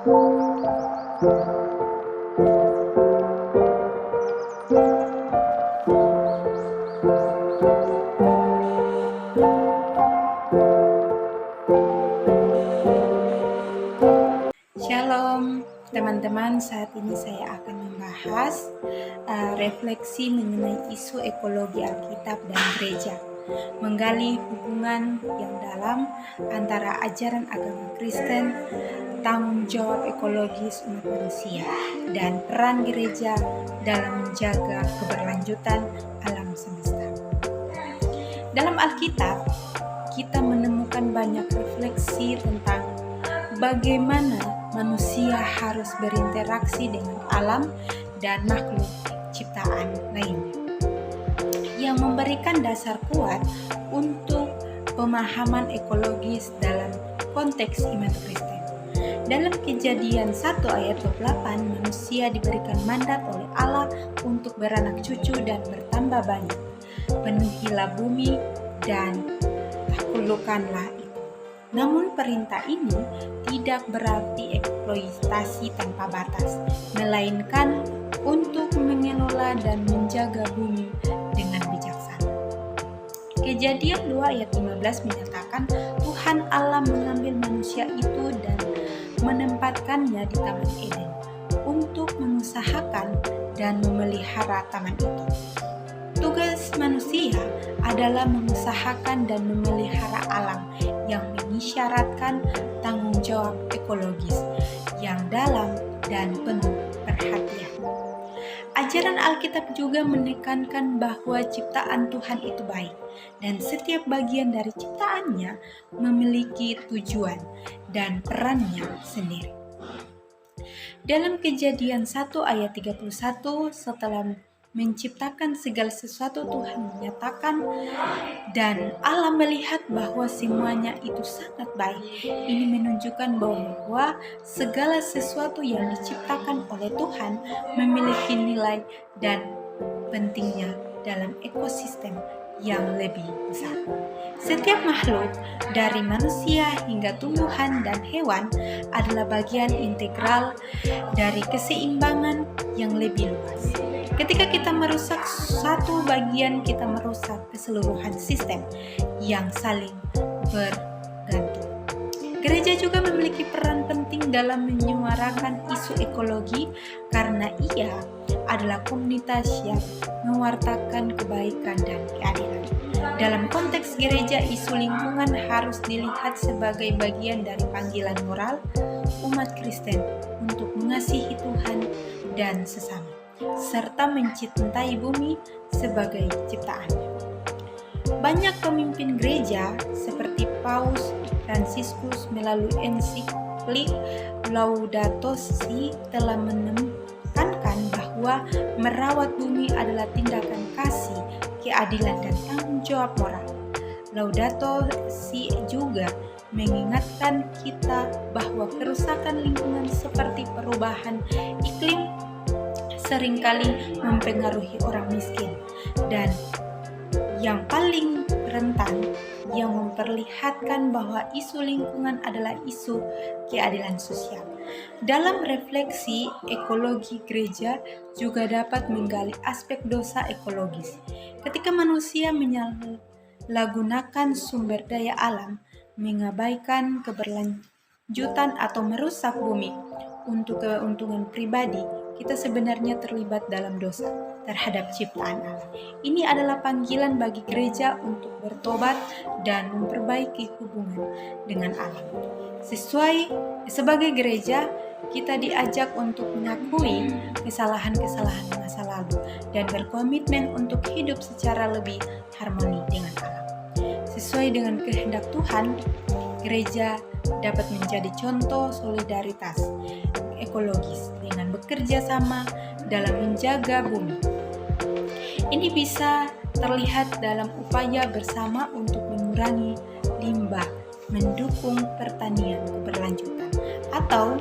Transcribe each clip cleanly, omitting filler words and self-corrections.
Shalom teman-teman, saat ini saya akan membahas refleksi mengenai isu ekologi Alkitab dan gereja, menggali hubungan yang dalam antara ajaran agama Kristen, tanggung jawab ekologis umat manusia, dan peran gereja dalam menjaga keberlanjutan alam semesta. Dalam Alkitab, kita menemukan banyak refleksi tentang bagaimana manusia harus berinteraksi dengan alam dan makhluk ciptaan lainnya, yang memberikan dasar kuat untuk pemahaman ekologis dalam konteks iman Kristen. Dalam Kejadian 1 ayat 28, manusia diberikan mandat oleh Allah untuk beranak cucu dan bertambah banyak. Penuhilah bumi dan taklukkanlah itu. Namun perintah ini tidak berarti eksploitasi tanpa batas, melainkan untuk mengelola dan menjaga bumi dengan bijaksana. Kejadian 2 ayat 15 menyatakan Tuhan Allah mengambil manusia itu dan menempatkannya di Taman Eden untuk mengusahakan dan memelihara taman itu. Tugas manusia adalah mengusahakan dan memelihara alam yang mengisyaratkan tanggung jawab ekologis yang dalam dan penuh perhatian. Ajaran Alkitab juga menekankan bahwa ciptaan Tuhan itu baik dan setiap bagian dari ciptaannya memiliki tujuan dan perannya sendiri. Dalam Kejadian 1 ayat 31, setelah menciptakan segala sesuatu, Tuhan menyatakan, dan Allah melihat bahwa semuanya itu sangat baik. Ini menunjukkan bahwa segala sesuatu yang diciptakan oleh Tuhan memiliki nilai dan pentingnya dalam ekosistem yang lebih besar. Setiap makhluk, dari manusia hingga tumbuhan dan hewan, adalah bagian integral dari keseimbangan yang lebih luas. Ketika kita merusak satu bagian, kita merusak keseluruhan sistem yang saling bergantung. Gereja juga memiliki peran penting dalam menyuarakan isu ekologi karena ia adalah komunitas yang mewartakan kebaikan dan keadilan. Dalam konteks gereja, isu lingkungan harus dilihat sebagai bagian dari panggilan moral umat Kristen untuk mengasihi Tuhan dan sesama, serta mencintai bumi sebagai ciptaannya. Banyak pemimpin gereja seperti Paus Fransiskus melalui ensiklik Laudato Si telah menekankan bahwa merawat bumi adalah tindakan kasih, keadilan, dan tanggung jawab moral. Laudato Si juga mengingatkan kita bahwa kerusakan lingkungan seperti perubahan iklim seringkali mempengaruhi orang miskin dan yang paling rentan, yang memperlihatkan bahwa isu lingkungan adalah isu keadilan sosial. Dalam refleksi ekologi, gereja juga dapat menggali aspek dosa ekologis. Ketika manusia menyalahgunakan sumber daya alam, mengabaikan keberlanjutan atau merusak bumi untuk keuntungan pribadi, kita sebenarnya terlibat dalam dosa terhadap ciptaan Allah. Ini adalah panggilan bagi gereja untuk bertobat dan memperbaiki hubungan dengan Allah. Sebagai gereja, kita diajak untuk mengakui kesalahan-kesalahan masa lalu dan berkomitmen untuk hidup secara lebih harmoni dengan Allah. Sesuai dengan kehendak Tuhan, gereja dapat menjadi contoh solidaritas ekologis dengan bekerja sama dalam menjaga bumi. Ini bisa terlihat dalam upaya bersama untuk mengurangi limbah, mendukung pertanian keberlanjutan, atau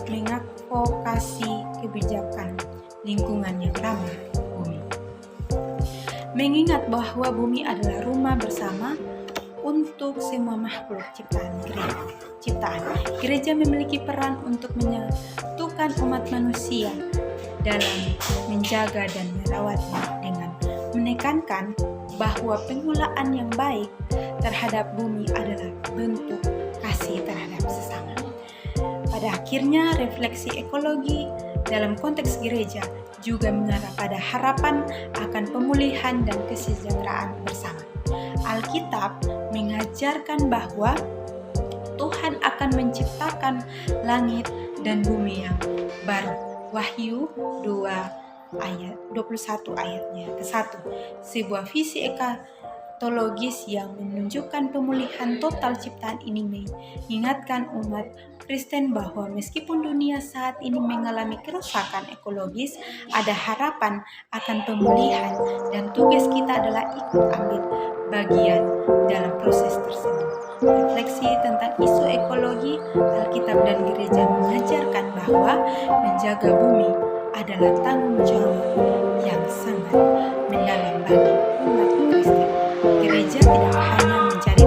mengadvokasi kebijakan lingkungan yang ramah bumi. Mengingat bahwa bumi adalah rumah bersama untuk untuk semua makhluk ciptaan. Gereja memiliki peran untuk menyatukan umat manusia dalam menjaga dan merawatnya dengan menekankan bahwa pengelolaan yang baik terhadap bumi adalah bentuk kasih terhadap sesama. Pada akhirnya, refleksi ekologi dalam konteks gereja juga mengarah pada harapan akan pemulihan dan kesejahteraan bersama. Alkitab mengajarkan bahwa Tuhan akan menciptakan langit dan bumi yang baru. Wahyu 21 ayatnya ke-1. Sebuah visi ekatologis yang menunjukkan pemulihan total ciptaan ini mengingatkan umat Kristen bahwa meskipun dunia saat ini mengalami kerusakan ekologis, ada harapan akan pemulihan dan tugas kita adalah ikut ambil bagian dalam proses tersebut. Refleksi tentang isu ekologi, Alkitab dan gereja mengajarkan bahwa menjaga bumi adalah tanggung jawab yang sangat mendalam bagi umat Kristen. Gereja tidak hanya mencari